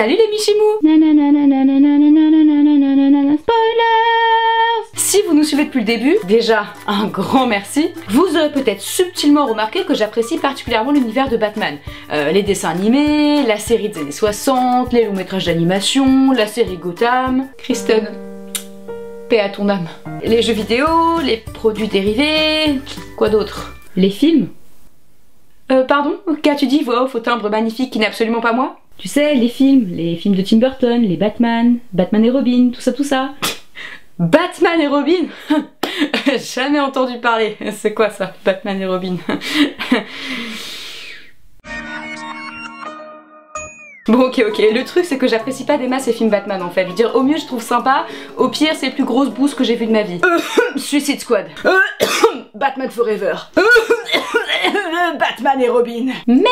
Salut les Michimous. Spoilers. Si vous nous suivez depuis le début, déjà un grand merci. Vous aurez peut-être subtilement remarqué que j'apprécie particulièrement l'univers de Batman. Les dessins animés, la série des années 60, les longs métrages d'animation, la série Gotham. Kristen, paix à ton âme. Les jeux vidéo, les produits dérivés, quoi d'autre? Les films. Pardon, qu'as-tu dit, voix off au timbre magnifique qui n'est absolument pas moi? Tu sais, les films de Tim Burton, les Batman, Batman et Robin, tout ça. Batman et Robin? Jamais entendu parler. C'est quoi ça, Batman et Robin? Bon ok, le truc c'est que j'apprécie pas des masses ces films Batman en fait. Je veux dire, au mieux je trouve sympa, au pire c'est les plus grosses bousses que j'ai vues de ma vie. Suicide Squad. Batman Forever. Batman et Robin. Mais,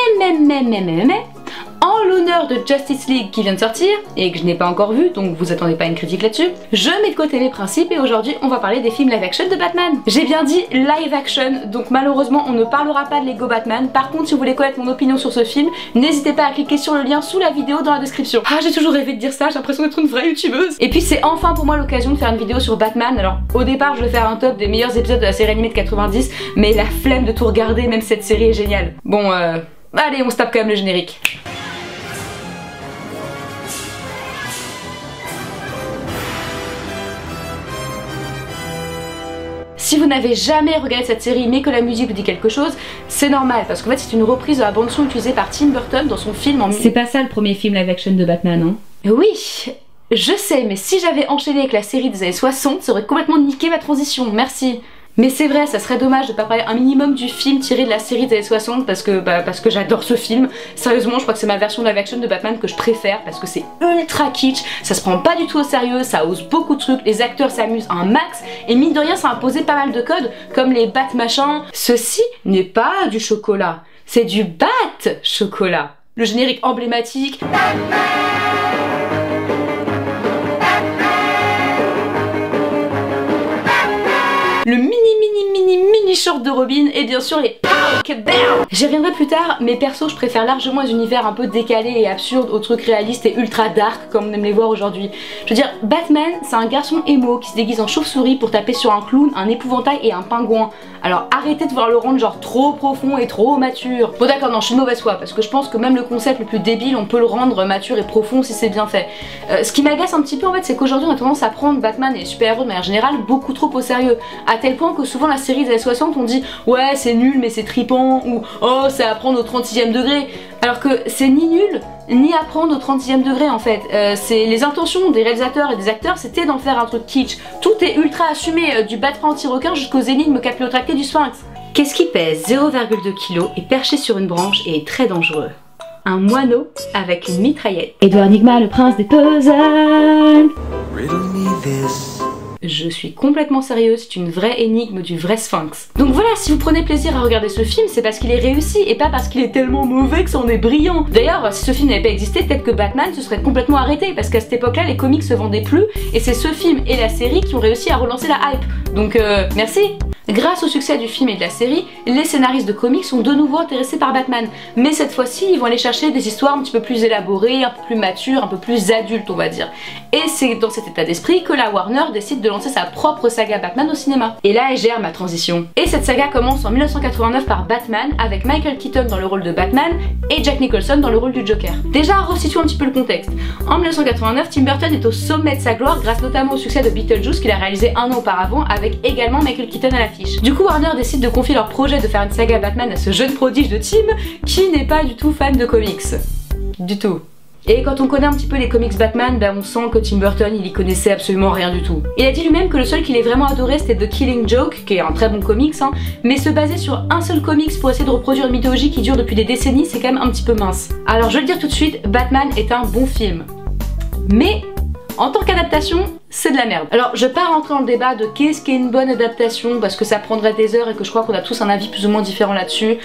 en l'honneur de Justice League qui vient de sortir, et que je n'ai pas encore vu, donc vous attendez pas une critique là-dessus, je mets de côté mes principes et aujourd'hui on va parler des films live action de Batman. J'ai bien dit live action, donc malheureusement on ne parlera pas de Lego Batman. Par contre, si vous voulez connaître mon opinion sur ce film, n'hésitez pas à cliquer sur le lien sous la vidéo dans la description. Ah, j'ai toujours rêvé de dire ça, j'ai l'impression d'être une vraie youtubeuse. Et puis c'est enfin pour moi l'occasion de faire une vidéo sur Batman. Alors au départ je vais faire un top des meilleurs épisodes de la série animée de 90, mais la flemme de tout regarder, même cette série est géniale. Bon allez, on se tape quand même le générique. Si vous n'avez jamais regardé cette série mais que la musique vous dit quelque chose, c'est normal parce qu'en fait c'est une reprise de la bande son utilisée par Tim Burton dans son film en... C'est pas ça le premier film live action de Batman, hein? Oui, je sais, mais si j'avais enchaîné avec la série des années 60, ça aurait complètement niqué ma transition, merci. Mais c'est vrai, ça serait dommage de pas parler un minimum du film tiré de la série des années 60 parce que j'adore ce film. Sérieusement, je crois que c'est ma version live action de Batman que je préfère parce que c'est ultra kitsch, ça se prend pas du tout au sérieux, ça ose beaucoup de trucs, les acteurs s'amusent un max et mine de rien ça a imposé pas mal de codes comme les bat machins. Ceci n'est pas du chocolat, c'est du bat chocolat. Le générique emblématique. Le mini short de Robin et bien sûr les pow. J'y reviendrai plus tard, mais perso je préfère largement les univers un peu décalés et absurdes aux trucs réalistes et ultra dark comme on aime les voir aujourd'hui. Je veux dire, Batman c'est un garçon émo qui se déguise en chauve-souris pour taper sur un clown, un épouvantail et un pingouin. Alors arrêtez de vouloir le rendre genre trop profond et trop mature. Bon d'accord, non, je suis de mauvaise foi parce que je pense que même le concept le plus débile on peut le rendre mature et profond si c'est bien fait. Ce qui m'agace un petit peu en fait c'est qu'aujourd'hui on a tendance à prendre Batman et les super-héros de manière générale beaucoup trop au sérieux. À tel point que souvent la série des années 60 on dit ouais c'est nul mais c'est tripant ou oh c'est à prendre au 36e degré. Alors que c'est ni nul ni à prendre au 36e degré en fait. C'est les intentions des réalisateurs et des acteurs c'était d'en faire un truc kitsch. Tout est ultra assumé du Batman anti-requin jusqu'aux énigmes capillotractées du Sphinx. Qu'est-ce qui pèse 0,2 kg, est perché sur une branche et est très dangereux? Un moineau avec une mitraillette. Edward Nygma, le prince des puzzles. Je suis complètement sérieuse, c'est une vraie énigme du vrai Sphinx. Donc voilà, si vous prenez plaisir à regarder ce film, c'est parce qu'il est réussi et pas parce qu'il est tellement mauvais que ça en est brillant. D'ailleurs, si ce film n'avait pas existé, peut-être que Batman se serait complètement arrêté parce qu'à cette époque-là, les comics se vendaient plus et c'est ce film et la série qui ont réussi à relancer la hype. Donc merci. Grâce au succès du film et de la série, les scénaristes de comics sont de nouveau intéressés par Batman. Mais cette fois-ci, ils vont aller chercher des histoires un petit peu plus élaborées, un peu plus matures, un peu plus adultes on va dire. Et c'est dans cet état d'esprit que la Warner décide de lancer sa propre saga Batman au cinéma. Et là, elle gère ma transition. Et cette saga commence en 1989 par Batman, avec Michael Keaton dans le rôle de Batman et Jack Nicholson dans le rôle du Joker. Déjà, resituons un petit peu le contexte. En 1989, Tim Burton est au sommet de sa gloire grâce notamment au succès de Beetlejuice qu'il a réalisé un an auparavant avec également Michael Keaton à l'affiche. Du coup, Warner décide de confier leur projet de faire une saga Batman à ce jeune prodige de Tim qui n'est pas du tout fan de comics. Du tout. Et quand on connaît un petit peu les comics Batman, on sent que Tim Burton il y connaissait absolument rien du tout. Il a dit lui-même que le seul qu'il ait vraiment adoré c'était The Killing Joke, qui est un très bon comics, mais se baser sur un seul comics pour essayer de reproduire une mythologie qui dure depuis des décennies, c'est quand même un petit peu mince. Alors je vais le dire tout de suite, Batman est un bon film. Mais en tant qu'adaptation, c'est de la merde. Alors je vais pas rentrer dans le débat de qu'est-ce qu'est une bonne adaptation parce que ça prendrait des heures et que je crois qu'on a tous un avis plus ou moins différent là-dessus.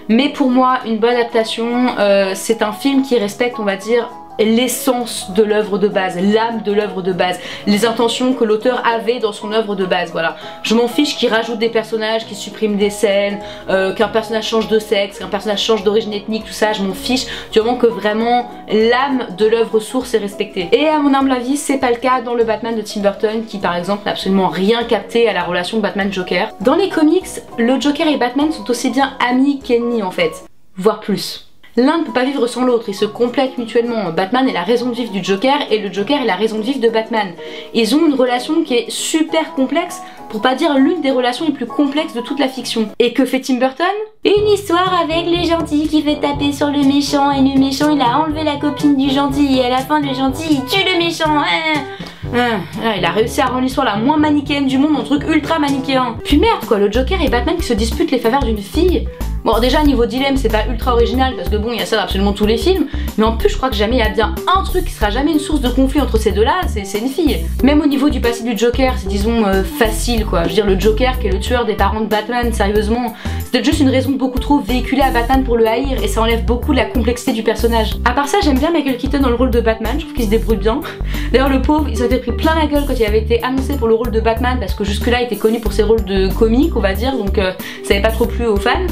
Mais pour moi, une bonne adaptation, c'est un film qui respecte, on va dire, l'essence de l'œuvre de base, l'âme de l'œuvre de base, les intentions que l'auteur avait dans son œuvre de base, voilà. Je m'en fiche qu'il rajoute des personnages, qu'il supprime des scènes, qu'un personnage change de sexe, qu'un personnage change d'origine ethnique, tout ça, je m'en fiche, du moment que vraiment l'âme de l'œuvre source est respectée. Et à mon humble avis, c'est pas le cas dans le Batman de Tim Burton, qui par exemple n'a absolument rien capté à la relation Batman-Joker. Dans les comics, le Joker et Batman sont aussi bien amis qu'ennemis en fait, voire plus. L'un ne peut pas vivre sans l'autre, ils se complètent mutuellement. Batman est la raison de vivre du Joker et le Joker est la raison de vivre de Batman. Ils ont une relation qui est super complexe, pour pas dire l'une des relations les plus complexes de toute la fiction. Et que fait Tim Burton? Une histoire avec le gentil qui fait taper sur le méchant et le méchant il a enlevé la copine du gentil et à la fin le gentil il tue le méchant. Il a réussi à rendre l'histoire la moins manichéenne du monde, un truc ultra manichéen. Puis merde quoi, le Joker et Batman qui se disputent les faveurs d'une fille. Bon déjà niveau dilemme c'est pas ultra original parce que bon il y a ça dans absolument tous les films, mais en plus je crois que jamais il y a bien un truc qui sera jamais une source de conflit entre ces deux là, c'est une fille. Même au niveau du passé du Joker c'est disons facile quoi, je veux dire le Joker qui est le tueur des parents de Batman, sérieusement, c'était juste une raison beaucoup trop véhiculée à Batman pour le haïr et ça enlève beaucoup de la complexité du personnage. À part ça j'aime bien Michael Keaton dans le rôle de Batman, je trouve qu'il se débrouille bien. D'ailleurs le pauvre il s'était pris plein la gueule quand il avait été annoncé pour le rôle de Batman parce que jusque là il était connu pour ses rôles de comique on va dire, donc ça n'avait pas trop plu aux fans.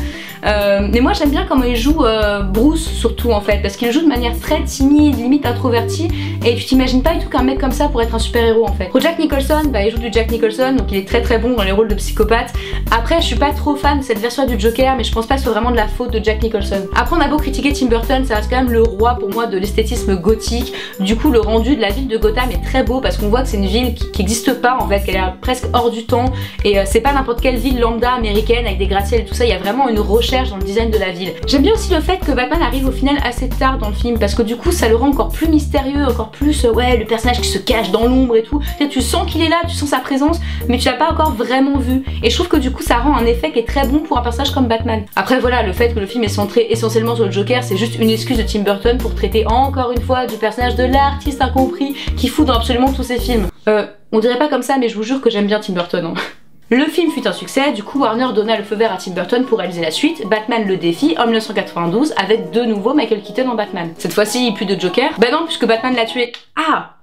Mais moi j'aime bien comment il joue Bruce surtout en fait, parce qu'il joue de manière très timide, limite introvertie, et tu t'imagines pas du tout qu'un mec comme ça pourrait être un super héros en fait. Pour Jack Nicholson, bah il joue du Jack Nicholson, donc il est très très bon dans les rôles de psychopathe. Après je suis pas trop fan de cette version du Joker, mais je pense pas que ce soit vraiment de la faute de Jack Nicholson. Après on a beau critiquer Tim Burton, ça reste quand même le roi pour moi de l'esthétisme gothique. Du coup le rendu de la ville de Gotham est très beau parce qu'on voit que c'est une ville qui n'existe pas en fait, qu'elle est presque hors du temps, et c'est pas n'importe quelle ville lambda américaine avec des gratte-ciel et tout ça, il y a vraiment une recherche dans le design de la ville. J'aime bien aussi le fait que Batman arrive au final assez tard dans le film parce que du coup ça le rend encore plus mystérieux, encore plus ouais le personnage qui se cache dans l'ombre et tout. Tu sens qu'il est là, tu sens sa présence mais tu l'as pas encore vraiment vu et je trouve que du coup ça rend un effet qui est très bon pour un personnage comme Batman. Après voilà, le fait que le film est centré essentiellement sur le Joker c'est juste une excuse de Tim Burton pour traiter encore une fois du personnage de l'artiste incompris qui fout dans absolument tous ses films. On dirait pas comme ça mais je vous jure que j'aime bien Tim Burton hein. Le film fut un succès, du coup Warner donna le feu vert à Tim Burton pour réaliser la suite, Batman le défi en 1992 avec de nouveau Michael Keaton en Batman. Cette fois-ci plus de Joker, bah non puisque Batman l'a tué. Ah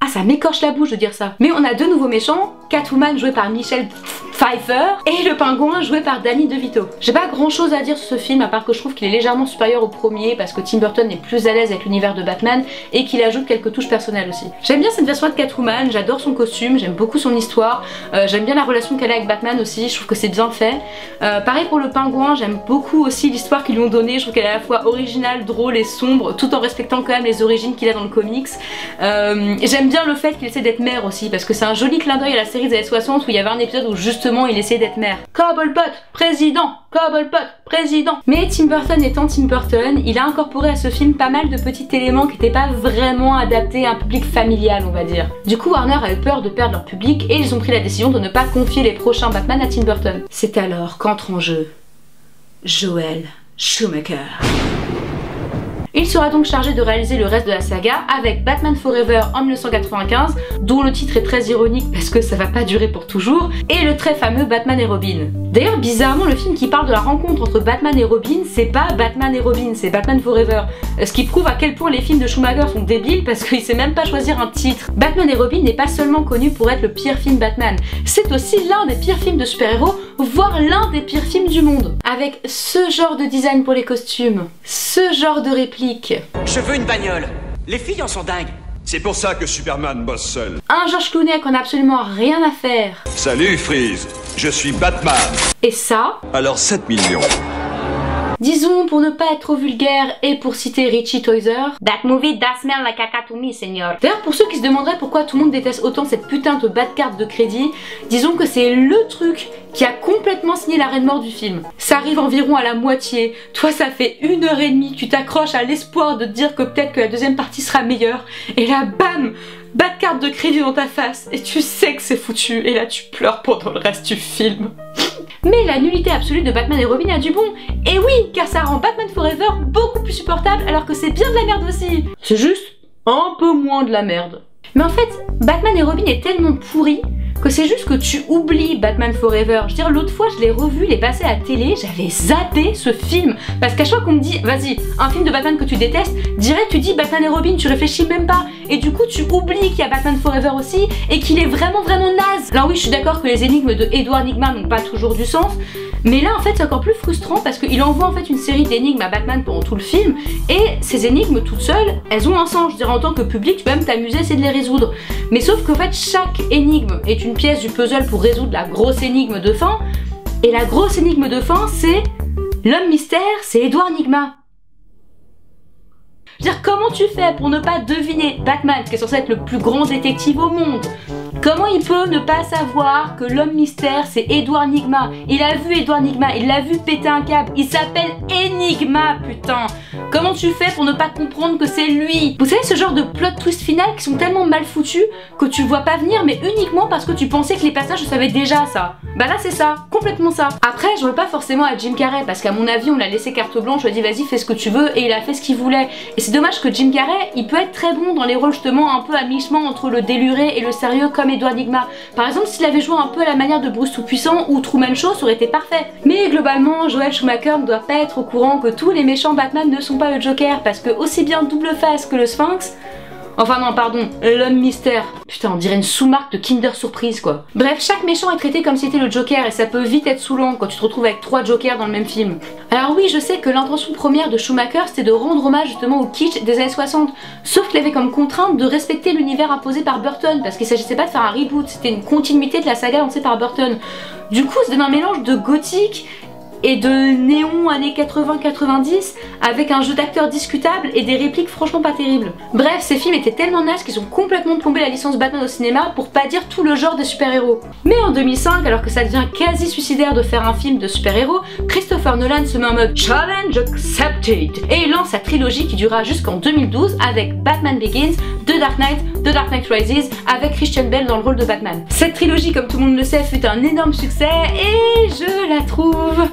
ça m'écorche la bouche de dire ça. Mais on a deux nouveaux méchants, Catwoman jouée par Michelle Pfeiffer et le pingouin joué par Danny DeVito. J'ai pas grand chose à dire sur ce film à part que je trouve qu'il est légèrement supérieur au premier parce que Tim Burton est plus à l'aise avec l'univers de Batman et qu'il ajoute quelques touches personnelles aussi. J'aime bien cette version de Catwoman, j'adore son costume, j'aime beaucoup son histoire, j'aime bien la relation qu'elle a avec Batman aussi, je trouve que c'est bien fait. Pareil pour le pingouin, j'aime beaucoup aussi l'histoire qu'ils lui ont donnée, je trouve qu'elle est à la fois originale, drôle et sombre tout en respectant quand même les origines qu'il a dans le comics. J'aime bien le fait qu'il essaie d'être maire aussi parce que c'est un joli clin d'œil à la série des années 60 où il y avait un épisode où justement il essayait d'être maire. Cobblepot, président, Cobblepot, président. Mais Tim Burton étant Tim Burton, il a incorporé à ce film pas mal de petits éléments qui n'étaient pas vraiment adaptés à un public familial on va dire. Du coup Warner a eu peur de perdre leur public et ils ont pris la décision de ne pas confier les prochains Batman à Tim Burton. C'est alors qu'entre en jeu Joel Schumacher. Il sera donc chargé de réaliser le reste de la saga avec Batman Forever en 1995, dont le titre est très ironique parce que ça va pas durer pour toujours, et le très fameux Batman et Robin. D'ailleurs bizarrement le film qui parle de la rencontre entre Batman et Robin c'est pas Batman et Robin, c'est Batman Forever. Ce qui prouve à quel point les films de Schumacher sont débiles parce qu'il sait même pas choisir un titre. Batman et Robin n'est pas seulement connu pour être le pire film Batman, c'est aussi l'un des pires films de super-héros, voire l'un des pires films du monde. Avec ce genre de design pour les costumes, ce genre de répliques. Je veux une bagnole. Les filles en sont dingues. C'est pour ça que Superman bosse seul. Un George Clooney qu'on a absolument rien à faire. Salut Freeze, je suis Batman. Et ça? Alors 7 millions. Disons, pour ne pas être trop vulgaire et pour citer Richie Toyser, That movie does smell like caca to me, senor. D'ailleurs, pour ceux qui se demanderaient pourquoi tout le monde déteste autant cette putain de bad carte de crédit, disons que c'est le truc qui a complètement signé l'arrêt de mort du film. Ça arrive environ à la moitié, toi ça fait 1h30, tu t'accroches à l'espoir de te dire que peut-être que la deuxième partie sera meilleure, et là bam, bad carte de crédit dans ta face, et tu sais que c'est foutu, et là tu pleures pendant le reste du film. Mais la nullité absolue de Batman et Robin a du bon. Et oui, car ça rend Batman Forever beaucoup plus supportable alors que c'est bien de la merde aussi. C'est juste un peu moins de la merde. Mais en fait, Batman et Robin est tellement pourri que c'est juste que tu oublies Batman Forever. Je veux dire, l'autre fois je l'ai revu, il est passé à la télé, j'avais zappé ce film. Parce qu'à chaque fois qu'on me dit, vas-y, un film de Batman que tu détestes, direct tu dis Batman et Robin, tu réfléchis même pas. Et du coup tu oublies qu'il y a Batman Forever aussi et qu'il est vraiment naze. Alors oui, je suis d'accord que les énigmes de Edward Nygma n'ont pas toujours du sens, mais là en fait c'est encore plus frustrant parce qu'il envoie en fait une série d'énigmes à Batman pendant tout le film, et ces énigmes toutes seules, elles ont un sens. Je dirais, en tant que public tu peux même t'amuser à essayer de les résoudre. Mais sauf qu'en fait chaque énigme est une pièce du puzzle pour résoudre la grosse énigme de fin, et la grosse énigme de fin c'est l'homme mystère, c'est Edward Nygma. Je veux dire, comment tu fais pour ne pas deviner Batman, qui est censé être le plus grand détective au monde? Comment il peut ne pas savoir que l'homme mystère c'est Edward Nygma? Il a vu Edward Nygma, il l'a vu péter un câble, il s'appelle Enigma, putain! Comment tu fais pour ne pas comprendre que c'est lui? Vous savez, ce genre de plot twist final qui sont tellement mal foutus que tu le vois pas venir, mais uniquement parce que tu pensais que les personnages savaient déjà ça. Bah là c'est ça, complètement ça. Après je veux pas forcément à Jim Carrey, parce qu'à mon avis on l'a laissé carte blanche, on lui a dit vas-y fais ce que tu veux, et il a fait ce qu'il voulait. Et c'est dommage que Jim Carrey, il peut être très bon dans les rôles justement un peu à mi-chemin entre le déluré et le sérieux comme Edward Nygma. Par exemple, s'il avait joué un peu à la manière de Bruce Tout-Puissant ou Truman Show, ça aurait été parfait. Mais globalement, Joel Schumacher ne doit pas être au courant que tous les méchants Batman ne sont pas le Joker, parce que aussi bien Double Face que le Sphinx, enfin non, pardon, l'homme mystère. Putain, on dirait une sous-marque de Kinder Surprise quoi. Bref, chaque méchant est traité comme si c'était le Joker, et ça peut vite être saoulant quand tu te retrouves avec 3 Jokers dans le même film. Alors oui, je sais que l'intention première de Schumacher c'était de rendre hommage justement au kitsch des années 60, sauf qu'il avait comme contrainte de respecter l'univers imposé par Burton, parce qu'il s'agissait pas de faire un reboot, c'était une continuité de la saga lancée par Burton. Du coup, c'était un mélange de gothique et de néon années 80-90 avec un jeu d'acteurs discutable et des répliques franchement pas terribles. Bref, ces films étaient tellement nazes qu'ils ont complètement plombé la licence Batman au cinéma, pour pas dire tout le genre des super-héros. Mais en 2005, alors que ça devient quasi suicidaire de faire un film de super-héros, Christopher Nolan se met en mode Challenge Accepted et il lance sa trilogie qui durera jusqu'en 2012 avec Batman Begins, The Dark Knight Rises avec Christian Bale dans le rôle de Batman. Cette trilogie, comme tout le monde le sait, fut un énorme succès et je la trouve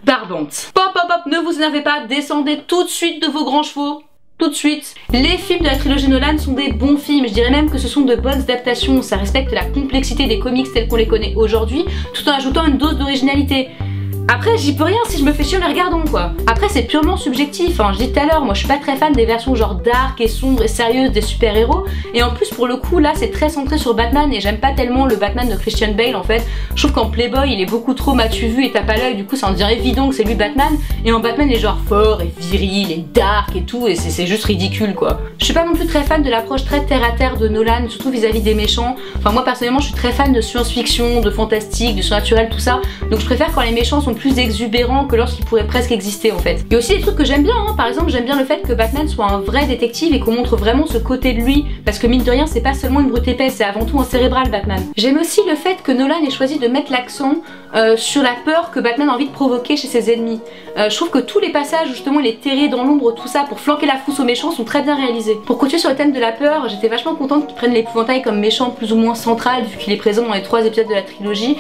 barbante. Pop, ne vous énervez pas, descendez tout de suite de vos grands chevaux. Tout de suite. Les films de la trilogie Nolan sont des bons films, je dirais même que ce sont de bonnes adaptations, ça respecte la complexité des comics tels qu'on les connaît aujourd'hui, tout en ajoutant une dose d'originalité. Après j'y peux rien si je me fais chier en les regardant quoi. Après c'est purement subjectif, hein. Je dis tout à l'heure, moi je suis pas très fan des versions genre dark et sombres et sérieuses des super héros, et en plus pour le coup là c'est très centré sur Batman et j'aime pas tellement le Batman de Christian Bale en fait. Je trouve qu'en Playboy il est beaucoup trop m'as-tu vu et tape à l'œil, du coup ça en devient évident que c'est lui Batman, et en Batman il est genre fort et viril et dark et tout, et c'est juste ridicule quoi. Je suis pas non plus très fan de l'approche très terre à terre de Nolan, surtout vis-à-vis des méchants. Enfin moi personnellement je suis très fan de science-fiction, de fantastique, de surnaturel, tout ça, donc je préfère quand les méchants sont plus exubérants que lorsqu'ils pourraient presque exister en fait. Il y a aussi des trucs que j'aime bien, hein. Par exemple j'aime bien le fait que Batman soit un vrai détective et qu'on montre vraiment ce côté de lui, parce que mine de rien c'est pas seulement une brute épaisse, c'est avant tout un cérébral Batman. J'aime aussi le fait que Nolan ait choisi de mettre l'accent sur la peur que Batman a envie de provoquer chez ses ennemis. Je trouve que tous les passages où justement il est terré dans l'ombre, tout ça pour flanquer la frousse aux méchants sont très bien réalisés. Pour continuer sur le thème de la peur, j'étais vachement contente qu'ils prennent l'épouvantail comme méchant plus ou moins central vu qu'il est présent dans les 3 épisodes de la trilogie.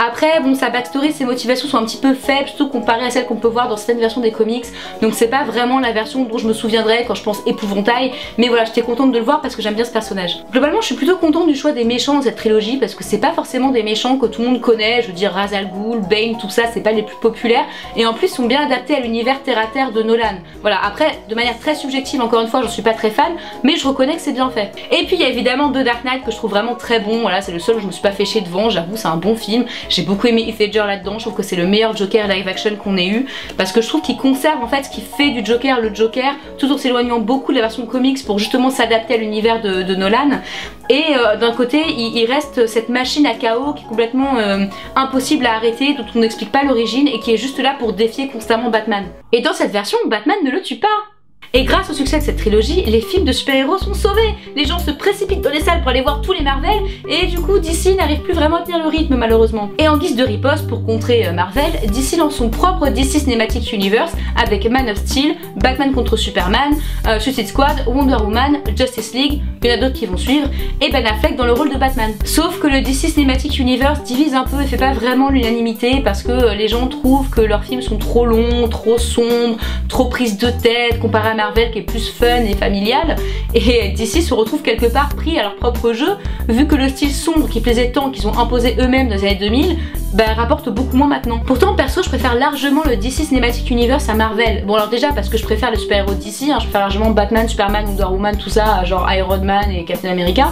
Après bon, sa backstory, ses motivations sont un petit peu faibles, surtout comparé à celles qu'on peut voir dans certaines versions des comics, donc c'est pas vraiment la version dont je me souviendrai quand je pense épouvantail, mais voilà, j'étais contente de le voir parce que j'aime bien ce personnage. Globalement je suis plutôt contente du choix des méchants dans cette trilogie, parce que c'est pas forcément des méchants que tout le monde connaît, je veux dire Ra's al Ghul, Bane, tout ça c'est pas les plus populaires, et en plus sont bien adaptés à l'univers terre à terre de Nolan. Voilà, après de manière très subjective encore une fois, j'en suis pas très fan, mais je reconnais que c'est bien fait. Et puis il y a évidemment The Dark Knight que je trouve vraiment très bon, voilà, c'est le seul où je me suis pas fait chier devant, j'avoue c'est un bon film, j'ai beaucoup aimé Heath Ledger là-dedans, je trouve que c'est le meilleur Joker live action qu'on ait eu, parce que je trouve qu'il conserve en fait ce qui fait du Joker le Joker, tout en s'éloignant beaucoup de la version comics pour justement s'adapter à l'univers de Nolan. Et d'un côté il reste cette machine à chaos qui est complètement impossible à arrêter, dont on n'explique pas l'origine et qui est juste là pour défier constamment Batman. Et dans cette version, Batman ne le tue pas. Et grâce au succès de cette trilogie, les films de super-héros sont sauvés. Les gens se précipitent dans les salles pour aller voir tous les Marvel, et du coup DC n'arrive plus vraiment à tenir le rythme malheureusement. Et en guise de riposte pour contrer Marvel, DC lance son propre DC Cinematic Universe avec Man of Steel, Batman contre Superman, Suicide Squad, Wonder Woman, Justice League, il y en a d'autres qui vont suivre, et Ben Affleck dans le rôle de Batman. Sauf que le DC Cinematic Universe divise un peu et fait pas vraiment l'unanimité, parce que les gens trouvent que leurs films sont trop longs, trop sombres, trop prises de tête comparé à Marvel qui est plus fun et familial, et DC se retrouve quelque part pris à leur propre jeu, vu que le style sombre qui plaisait tant qu'ils ont imposé eux-mêmes dans les années 2000, bah rapporte beaucoup moins maintenant. Pourtant perso je préfère largement le DC Cinematic Universe à Marvel. Bon alors déjà parce que je préfère les super-héros DC, hein, je préfère largement Batman, Superman, Wonder Woman, tout ça, genre Iron Man et Captain America.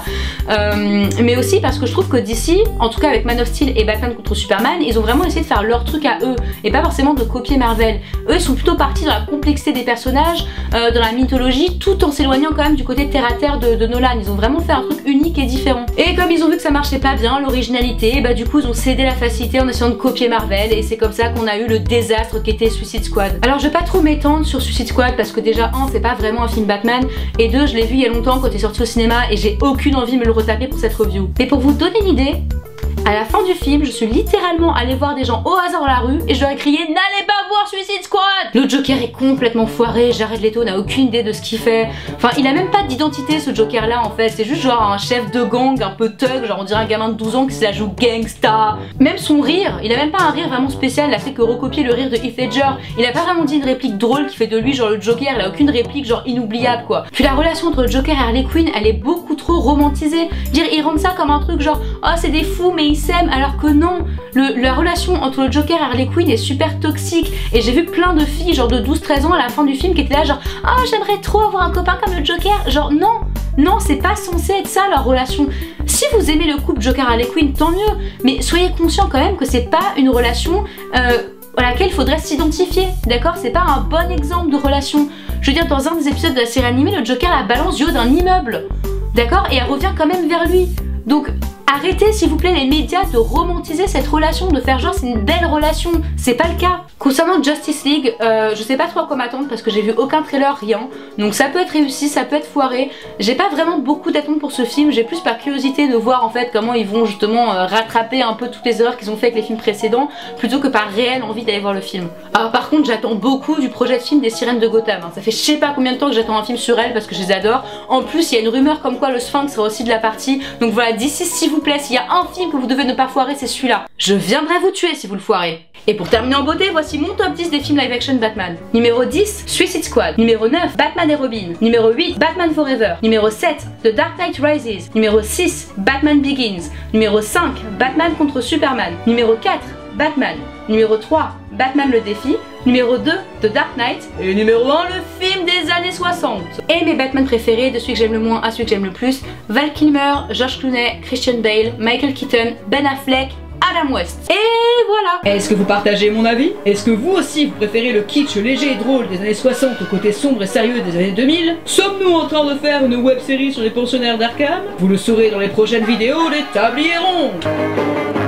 Mais aussi parce que je trouve que DC, en tout cas avec Man of Steel et Batman contre Superman, ils ont vraiment essayé de faire leur truc à eux et pas forcément de copier Marvel. Eux ils sont plutôt partis dans la complexité des personnages, dans la mythologie, tout en s'éloignant quand même du côté terre à terre de Nolan. Ils ont vraiment fait un truc unique et différent. Et comme ils ont vu que ça marchait pas bien, l'originalité, bah du coup ils ont cédé la facilité en essayant de copier Marvel, et c'est comme ça qu'on a eu le désastre qu'était Suicide Squad. Alors je vais pas trop m'étendre sur Suicide Squad parce que déjà c'est pas vraiment un film Batman, et 2 je l'ai vu il y a longtemps quand il est sorti au cinéma et j'ai aucune envie de me le retaper pour cette review. Mais pour vous donner une idée, à la fin du film, je suis littéralement allée voir des gens au hasard dans la rue et je leur ai crié « N'allez pas voir Suicide Squad !» Le Joker est complètement foiré, Jared Leto n'a aucune idée de ce qu'il fait. Enfin, il a même pas d'identité ce Joker là en fait, c'est juste genre un chef de gang un peu thug, genre on dirait un gamin de 12 ans qui se la joue gangsta. Même son rire, il a même pas un rire vraiment spécial, il a fait que recopier le rire de Heath Ledger. Il a pas vraiment dit une réplique drôle qui fait de lui genre le Joker, il a aucune réplique genre inoubliable quoi. Puis la relation entre le Joker et Harley Quinn, elle est beaucoup trop romantisée. Dire, ils rendent ça comme un truc genre « Oh c'est des fous mais ils s'aiment », alors que non, la relation entre le Joker et Harley Quinn est super toxique, et j'ai vu plein de filles genre de 12-13 ans à la fin du film qui étaient là genre « Ah j'aimerais trop avoir un copain comme le Joker », genre non, c'est pas censé être ça leur relation. Si vous aimez le couple Joker-Harley Quinn, tant mieux, mais soyez conscients quand même que c'est pas une relation à laquelle il faudrait s'identifier, d'accord? C'est pas un bon exemple de relation. Je veux dire, dans un des épisodes de la série animée, le Joker la balance du haut d'un immeuble, d'accord? Et elle revient quand même vers lui. Donc arrêtez s'il vous plaît les médias de romantiser cette relation, de faire genre c'est une belle relation, c'est pas le cas. Concernant Justice League, je sais pas trop à quoi m'attendre parce que j'ai vu aucun trailer, rien. Donc ça peut être réussi, ça peut être foiré. J'ai pas vraiment beaucoup d'attentes pour ce film, j'ai plus par curiosité de voir en fait comment ils vont justement rattraper un peu toutes les erreurs qu'ils ont fait avec les films précédents, plutôt que par réelle envie d'aller voir le film. Alors par contre j'attends beaucoup du projet de film des Sirènes de Gotham, hein. Ça fait je sais pas combien de temps que j'attends un film sur elles parce que je les adore. En plus il y a une rumeur comme quoi le Sphinx serait aussi de la partie. Donc voilà, d'ici s'il vous plaît, s'il y a un film que vous devez ne pas foirer, c'est celui-là. Je viendrai vous tuer si vous le foirez. Et pour terminer en beauté, voici mon top 10 des films live action Batman. Numéro 10, Suicide Squad. Numéro 9, Batman et Robin. Numéro 8, Batman Forever. Numéro 7, The Dark Knight Rises. Numéro 6, Batman Begins. Numéro 5, Batman contre Superman. Numéro 4, Batman. Numéro 3, Batman le défi. Numéro 2, The Dark Knight. Et numéro 1, le film des années 60. Et mes Batman préférés, de celui que j'aime le moins à celui que j'aime le plus: Val Kilmer, George Clooney, Christian Bale, Michael Keaton, Ben Affleck, Adam West. Et voilà. Est-ce que vous partagez mon avis? Est-ce que vous aussi vous préférez le kitsch léger et drôle des années 60 au côté sombre et sérieux des années 2000? Sommes-nous en train de faire une web série sur les pensionnaires d'Arkham? Vous le saurez dans les prochaines vidéos des Tabliers Ronds.